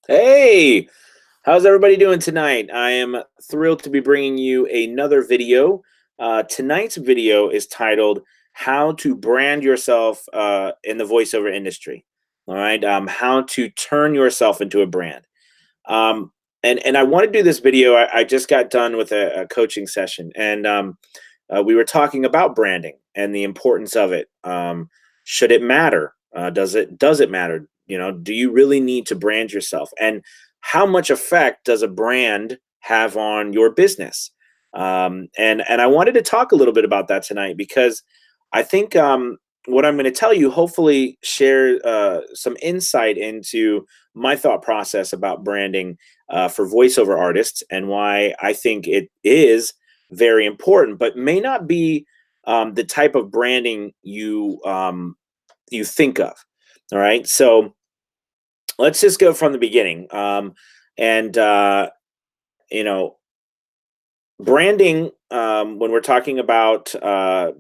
Hey, how's everybody doing tonight? I am thrilled to be bringing you another video. Tonight's video is titled "How to Brand Yourself in the Voiceover Industry." All right, how to turn yourself into a brand. Um, and I want to do this video. I just got done with a coaching session, and we were talking about branding and the importance of it. Should it matter? Does it matter? Do you really need to brand yourself? And how much effect does a brand have on your business? And I wanted to talk a little bit about that tonight because I think what I'm going to tell you hopefully share some insight into my thought process about branding for voiceover artists and why I think it is very important, but may not be the type of branding you think of. All right, so let's just go from the beginning. And you know, Branding, when we're talking about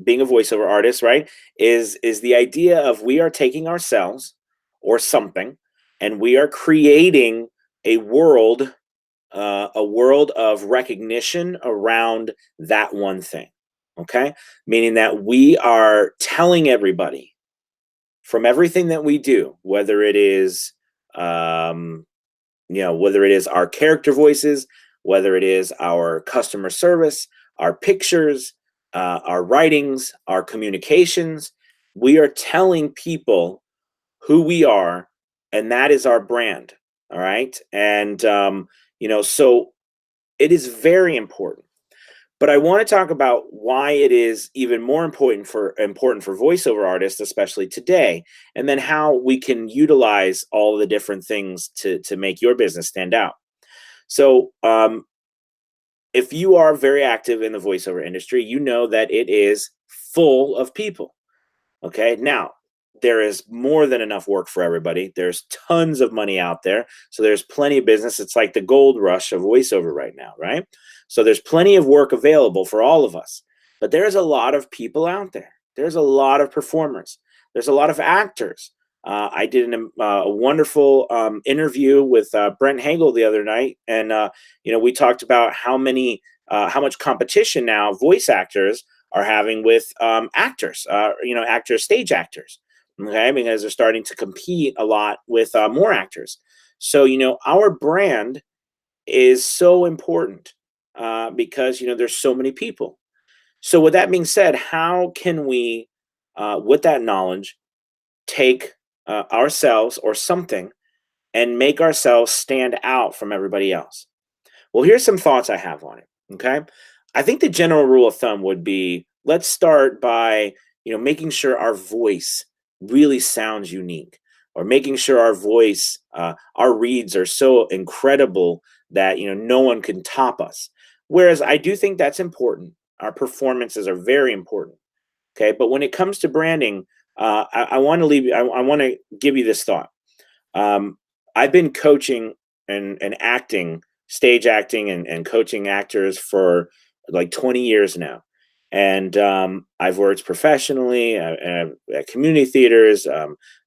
being a voiceover artist, right, is the idea of we are taking ourselves or something, and we are creating a world a world of recognition around that one thing. Okay. Meaning that we are telling everybody from everything that we do, um, whether it is our character voices, whether it is our customer service, our pictures, our writings, our communications, we are telling people who we are, and that is our brand. All right. And, so it is very important. But I want to talk about why it is even more important for voiceover artists, especially today, and then how we can utilize all the different things to make your business stand out. So, if you are very active in the voiceover industry, you know that it is full of people. Okay. Now, there is more than enough work for everybody. There's tons of money out there. So there's plenty of business. It's like the gold rush of voiceover right now, right? So there's plenty of work available for all of us. But there's a lot of people out there. There's a lot of performers. There's a lot of actors. I did a wonderful interview with Brent Hagel the other night, and we talked about how much competition now voice actors are having with actors, actors, stage actors, okay, because they're starting to compete a lot with more actors. So, our brand is so important because, there's so many people. So, with that being said, how can we, with that knowledge, take ourselves or something and make ourselves stand out from everybody else? Well, here's some thoughts I have on it. Okay. I think the general rule of thumb would be let's start by, making sure our voice really sounds unique, or making sure our reads are so incredible that, no one can top us. Whereas I do think that's important. Our performances are very important. Okay. But when it comes to branding, I want to I want to give you this thought. Um, I've been coaching and acting, stage acting and coaching actors for like 20 years now. And I've worked professionally at community theaters.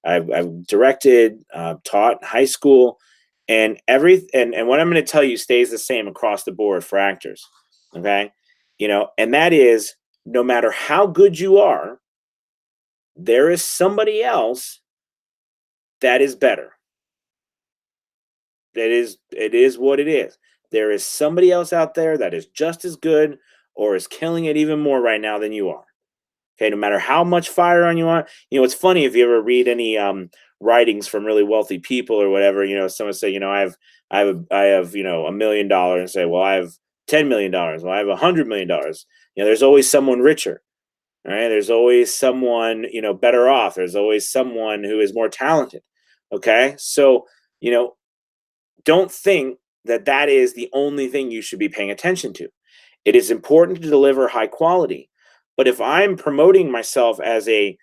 I've directed, taught high school, and what I'm going to tell you stays the same across the board for actors. Okay, and that is no matter how good you are, there is somebody else that is better. It is what it is. There is somebody else out there that is just as good or is killing it even more right now than you are. Okay, no matter how much fire on you are. It's funny if you ever read any writings from really wealthy people or whatever, someone say, I have $1 million and say, well, I have $10 million. Well, I have $100 million. There's always someone richer. All right. There's always someone, better off. There's always someone who is more talented. Okay. So, you know, don't think that that is the only thing you should be paying attention to. It is important to deliver high quality. But if I'm promoting myself as a,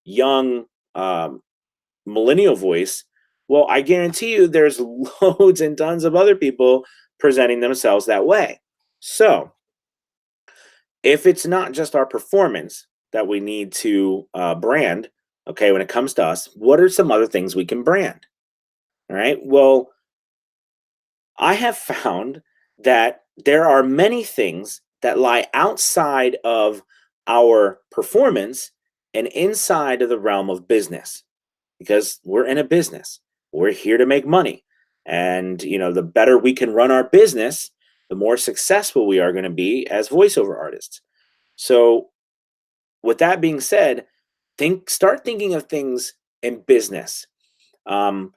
young millennial voice, well, I guarantee you there's loads and tons of other people presenting themselves that way. So if it's not just our performance that we need to brand, okay, when it comes to us, what are some other things we can brand? All right. Well, I have found that there are many things that lie outside of our performance and inside of the realm of business, because we're in a business. We're here to make money. And, the better we can run our business, the more successful we are going to be as voiceover artists. So, with that being said, start thinking of things in business. Um,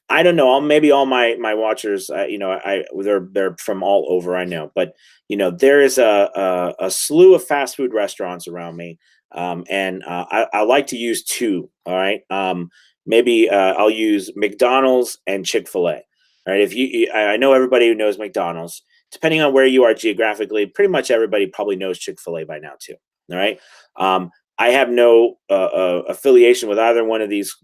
I don't know. Maybe all my watchers, they're from all over. I know, but there is a slew of fast food restaurants around me, and I like to use two. All right, maybe I'll use McDonald's and Chick-fil-A. All right, I know everybody who knows McDonald's. Depending on where you are geographically, pretty much everybody probably knows Chick-fil-A by now too. All right. I have no affiliation with either one of these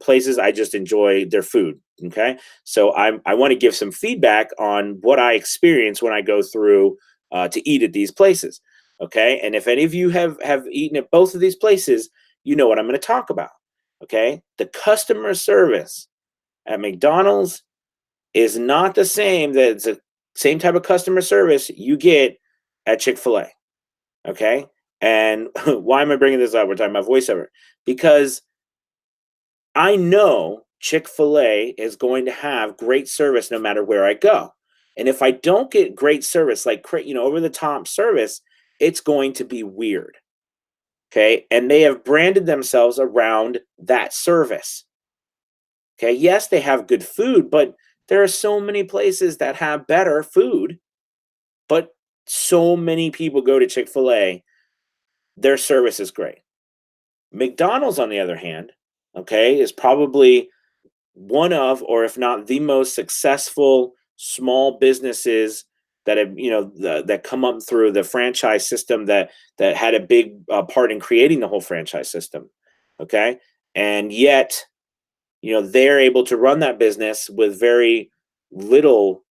places. I just enjoy their food. Okay, so I want to give some feedback on what I experience when I go through to eat at these places. Okay, and if any of you have eaten at both of these places, you know what I'm going to talk about. Okay, the customer service at McDonald's is not the same. That it's the same type of customer service you get at Chick-fil-A. Okay, and why am I bringing this up? We're talking about voiceover because I know Chick-fil-A is going to have great service no matter where I go. And if I don't get great service, like over the top service, it's going to be weird. Okay. And they have branded themselves around that service. Okay. Yes, they have good food, but there are so many places that have better food, but so many people go to Chick-fil-A. Their service is great. McDonald's, on the other hand, okay, is probably one of, or if not the most successful small businesses that have, that come up through the franchise system that had a big part in creating the whole franchise system. Okay. And yet, they're able to run that business with very little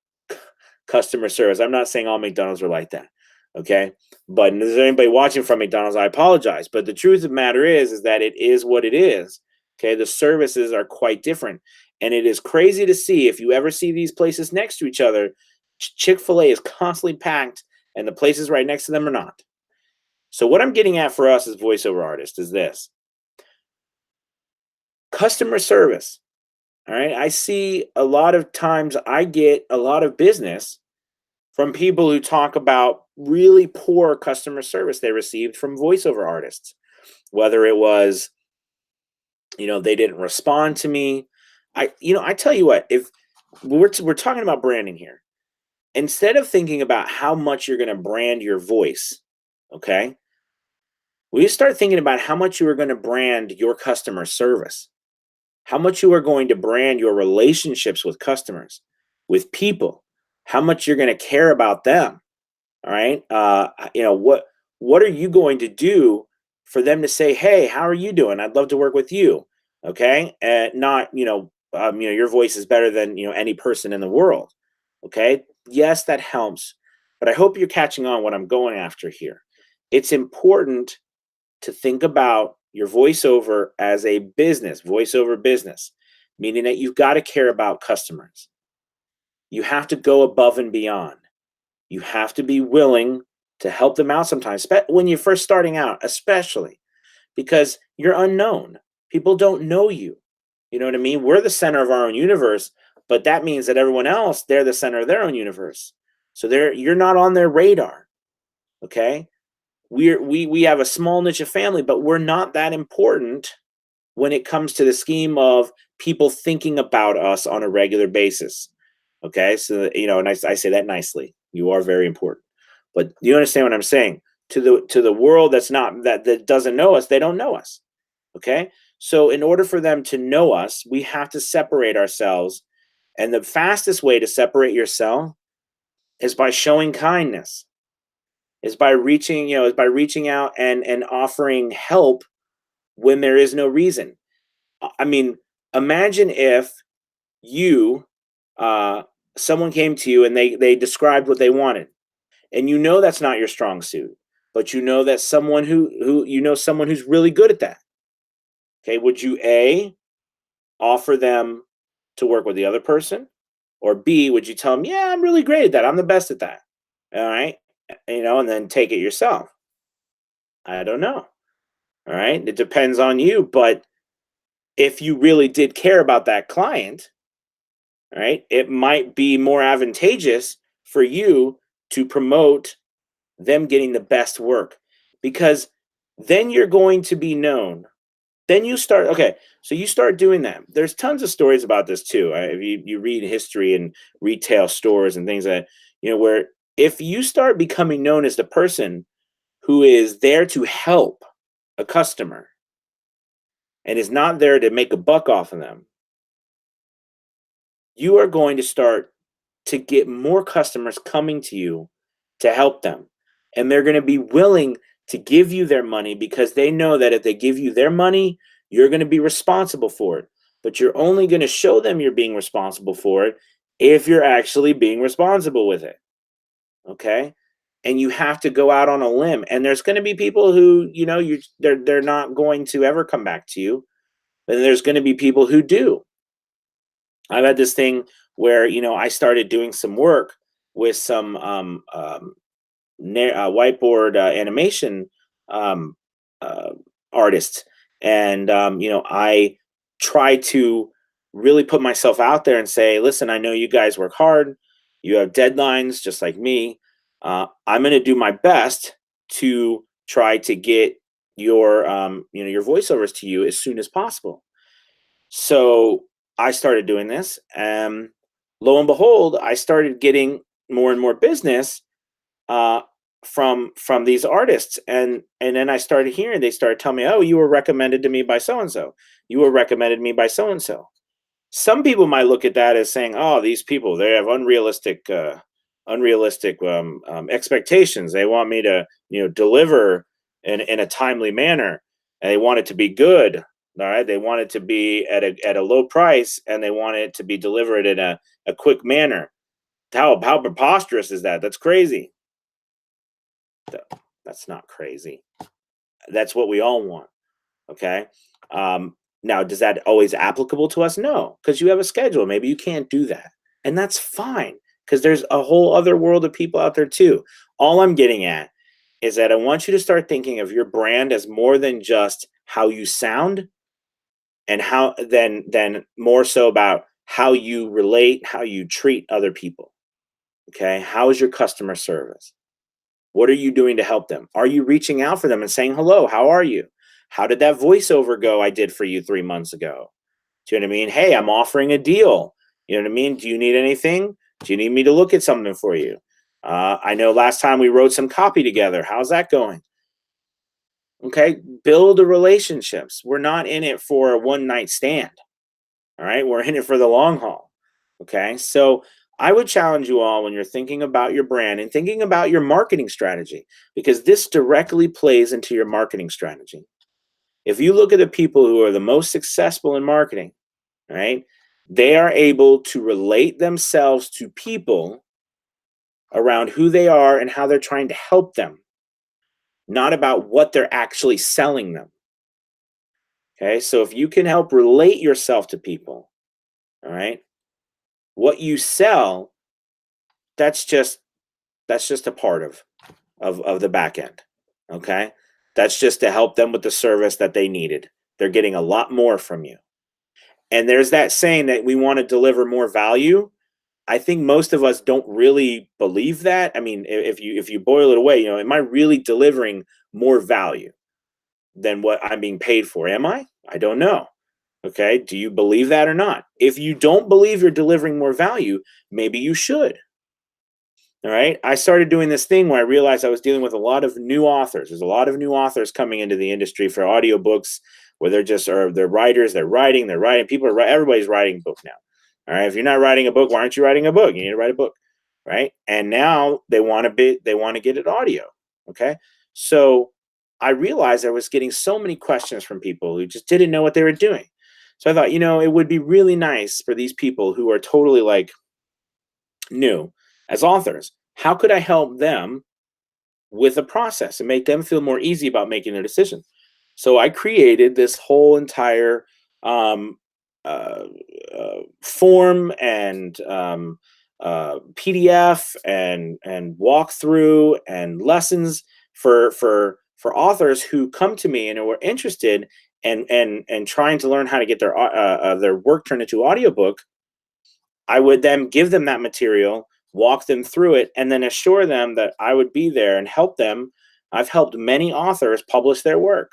customer service. I'm not saying all McDonald's are like that. Okay. But if there's anybody watching from McDonald's, I apologize. But the truth of the matter is that it is what it is. Okay. The services are quite different. And it is crazy to see if you ever see these places next to each other, Chick-fil-A is constantly packed and the places right next to them are not. So, what I'm getting at for us as voiceover artists is this: customer service. All right. I see a lot of times I get a lot of business from people who talk about really poor customer service they received from voiceover artists, whether it was, they didn't respond to me. I tell you what, if we're talking about branding here, instead of thinking about how much you're going to brand your voice, okay, we start thinking about how much you are going to brand your customer service, how much you are going to brand your relationships with customers, with people, how much you're going to care about them. All right. What are you going to do for them to say, "Hey, how are you doing? I'd love to work with you." Okay. And not, your voice is better than, any person in the world. Okay. Yes, that helps. But I hope you're catching on what I'm going after here. It's important to think about your voiceover as a business, voiceover business, meaning that you've got to care about customers. You have to go above and beyond. You have to be willing to help them out sometimes, when you're first starting out, especially because you're unknown. People don't know you. You know what I mean? We're the center of our own universe, but that means that everyone else, they're the center of their own universe. So you're not on their radar. Okay. We have a small niche of family, but we're not that important when it comes to the scheme of people thinking about us on a regular basis. Okay. So, and I say that nicely. You are very important. But you understand what I'm saying? To the world that doesn't know us, they don't know us. Okay? So in order for them to know us, we have to separate ourselves. And the fastest way to separate yourself is by showing kindness. Is by reaching out and offering help when there is no reason. I mean, imagine if you uh someone came to you and they described what they wanted, and that's not your strong suit, but that someone someone who's really good at that. Okay, would you offer them to work with the other person, Or B, would you tell them, yeah, I'm really great at that. I'm the best at that. All right. And then take it yourself. I don't know. All right. It depends on you. But if you really did care about that client, all right, it might be more advantageous for you to promote them getting the best work, because then you're going to be known. Then you start, okay, so you start doing that. There's tons of stories about this too. If you read history and retail stores and things that, where if you start becoming known as the person who is there to help a customer and is not there to make a buck off of them, you are going to start to get more customers coming to you to help them. And they're going to be willing to give you their money because they know that if they give you their money, you're going to be responsible for it. But you're only going to show them you're being responsible for it if you're actually being responsible with it. Okay? And you have to go out on a limb. And there's going to be people who, they're not going to ever come back to you. And there's going to be people who do. I've had this thing where I started doing some work with some whiteboard animation um, uh, artists, and I try to really put myself out there and say, listen, I know you guys work hard, you have deadlines just like me. I'm going to do my best to try to get your voiceovers to you as soon as possible. So I started doing this, and lo and behold, I started getting more and more business uh, from these artists, and then I started hearing, they started telling me, "Oh, you were recommended to me by so and so. You were recommended me by so and so." Some people might look at that as saying, "Oh, these people, they have unrealistic expectations. They want me to deliver in a timely manner, and they want it to be good. All right, they want it to be at a low price, and they want it to be delivered in a quick manner. How preposterous is that? That's crazy." That's not crazy. That's what we all want. Okay. Now, does that always applicable to us? No, because you have a schedule. Maybe you can't do that. And that's fine, because there's a whole other world of people out there too. All I'm getting at is that I want you to start thinking of your brand as more than just how you sound, and how then more so about how you relate, how you treat other people. Okay. How is your customer service? What are you doing to help them? Are you reaching out for them and saying, hello, how are you? How did that voiceover go I did for you 3 months ago? Do you know what I mean? Hey, I'm offering a deal. You know what I mean? Do you need anything? Do you need me to look at something for you? I know last time we wrote some copy together. How's that going? Okay. Build a relationships. We're not in it for a one night stand. All right. We're in it for the long haul. Okay. So I would challenge you all when you're thinking about your brand and thinking about your marketing strategy, because this directly plays into your marketing strategy. If you look at the people who are the most successful in marketing, right, they are able to relate themselves to people around who they are and how they're trying to help them, not about what they're actually selling them. Okay. So if you can help relate yourself to people, all right, what you sell, that's just a part of the back end. Okay. That's just to help them with the service that they needed. They're getting a lot more from you. And there's that saying that we want to deliver more value. I think most of us don't really believe that. I mean, if you boil it away, am I really delivering more value than what I'm being paid for? Am I? I don't know. Okay. Do you believe that or not? If you don't believe you're delivering more value, maybe you should. All right. I started doing this thing where I realized I was dealing with a lot of new authors. There's a lot of new authors coming into the industry for audiobooks, where they're writers, they're writing. Everybody's writing a book now. All right. If you're not writing a book, why aren't you writing a book? You need to write a book. Right. And now they want to get it audio. Okay. So I realized I was getting so many questions from people who just didn't know what they were doing. So I thought, it would be really nice for these people who are totally like new as authors. How could I help them with a process and make them feel more easy about making their decisions? So I created this whole entire uh, form and PDF and walkthrough and lessons for authors who come to me and who are interested and trying to learn how to get their work turned into audiobook. I would then give them that material, walk them through it, and then assure them that I would be there and help them. I've helped many authors publish their work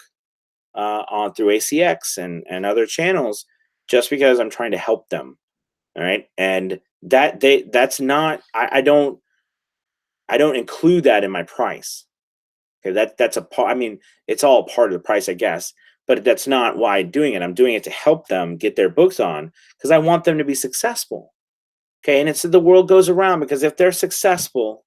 on through ACX and other channels, just because I'm trying to help them. All right, and that's not I don't include that in my price. Okay, that's a part. I mean, it's all part of the price, I guess, but that's not why I'm doing it. I'm doing it to help them get their books on because I want them to be successful. Okay, and it's the world goes around because if they're successful,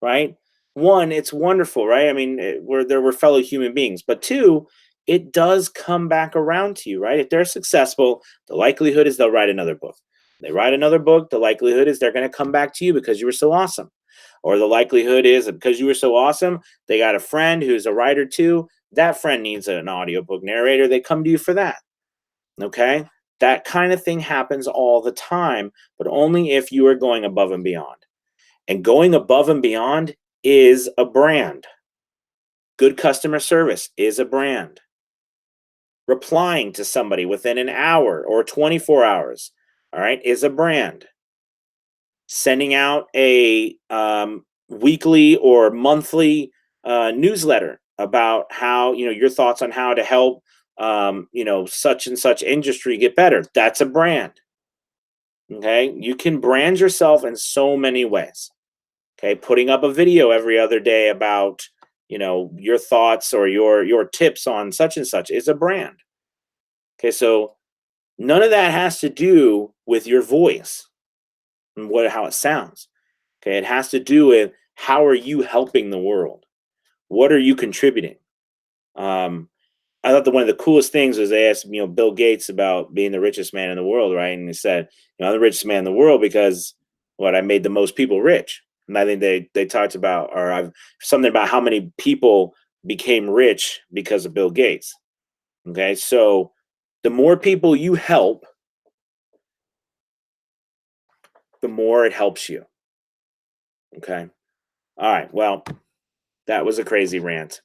right? One, it's wonderful, right? I mean, we're fellow human beings, but two, it does come back around to you, right? If they're successful, the likelihood is they'll write another book. They write another book, the likelihood is they're going to come back to you because you were so awesome. Or the likelihood is that because you were so awesome, they got a friend who's a writer too. That friend needs an audiobook narrator. They come to you for that. Okay? That kind of thing happens all the time, but only if you are going above and beyond. And going above and beyond is a brand. Good customer service is a brand. Replying to somebody within an hour or 24 hours, all right, is a brand. Sending out a weekly or monthly newsletter about how, your thoughts on how to help, such and such industry get better. That's a brand. Okay. You can brand yourself in so many ways. Okay, putting up a video every other day about, your thoughts or your tips on such and such is a brand. Okay, so none of that has to do with your voice and how it sounds. Okay, it has to do with how are you helping the world? What are you contributing? Um, I thought that one of the coolest things was they asked, Bill Gates about being the richest man in the world, right? And he said, I'm the richest man in the world because I made the most people rich. And I think they talked about, or I've something about how many people became rich because of Bill Gates. Okay, so the more people you help, the more it helps you. Okay. All right. Well, that was a crazy rant.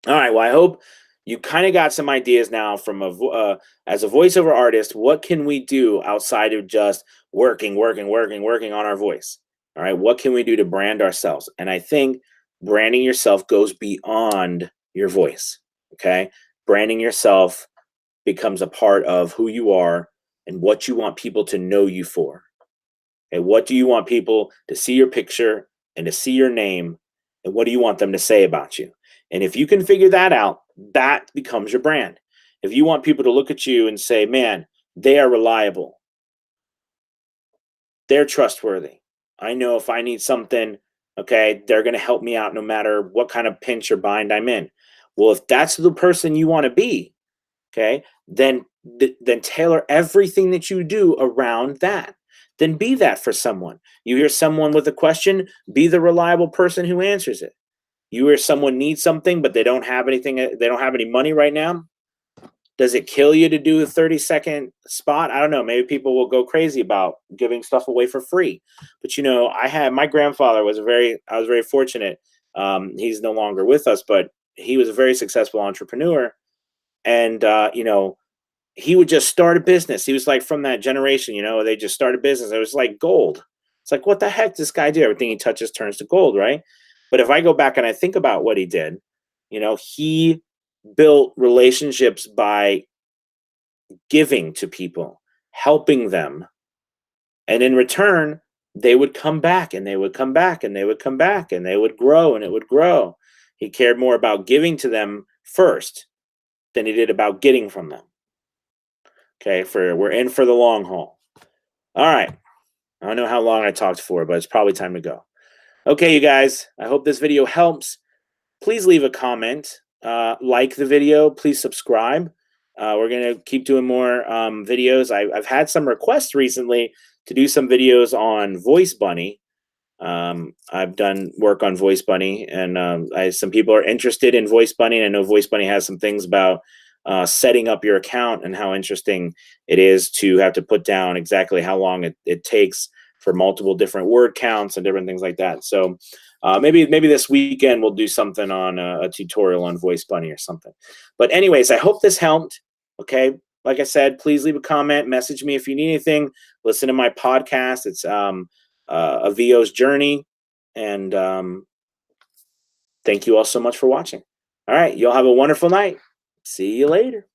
All right. Well, I hope you kind of got some ideas now from as a voiceover artist. What can we do outside of just working on our voice? All right. What can we do to brand ourselves? And I think branding yourself goes beyond your voice. Okay. Branding yourself becomes a part of who you are and what you want people to know you for. And what do you want people to see your picture and to see your name? And what do you want them to say about you? And if you can figure that out, that becomes your brand. If you want people to look at you and say, man, they are reliable, they're trustworthy. I know if I need something, okay, they're going to help me out no matter what kind of pinch or bind I'm in. Well, if that's the person you want to be, okay, then tailor everything that you do around that. Then be that for someone. You hear someone with a question, be the reliable person who answers it. You hear someone needs something, but they don't have anything, they don't have any money right now. Does it kill you to do a 30-second spot? I don't know. Maybe people will go crazy about giving stuff away for free. But I had my grandfather I was very fortunate. He's no longer with us, but he was a very successful entrepreneur. And he would just start a business. He was like from that generation, they just started business. It was like gold. It's like, what the heck does this guy do? Everything he touches turns to gold, right? But if I go back and I think about what he did, he built relationships by giving to people, helping them. And in return, they would come back and they would come back and they would come back and they would grow and it would grow. He cared more about giving to them first than he did about getting from them. Okay, we're in for the long haul. All right. I don't know how long I talked for, but it's probably time to go. Okay, you guys, I hope this video helps. Please leave a comment, like the video, please subscribe. We're going to keep doing more videos. I've had some requests recently to do some videos on Voice Bunny. I've done work on Voice Bunny, and some people are interested in Voice Bunny. And I know Voice Bunny has some things about setting up your account and how interesting it is to have to put down exactly how long it takes for multiple different word counts and different things like that. So maybe this weekend we'll do something on a tutorial on Voice Bunny or something. But anyways, I hope this helped. Okay, like I said, please leave a comment, message me if you need anything. Listen to my podcast. It's a VO's journey, and thank you all so much for watching. All right, y'all have a wonderful night. See you later.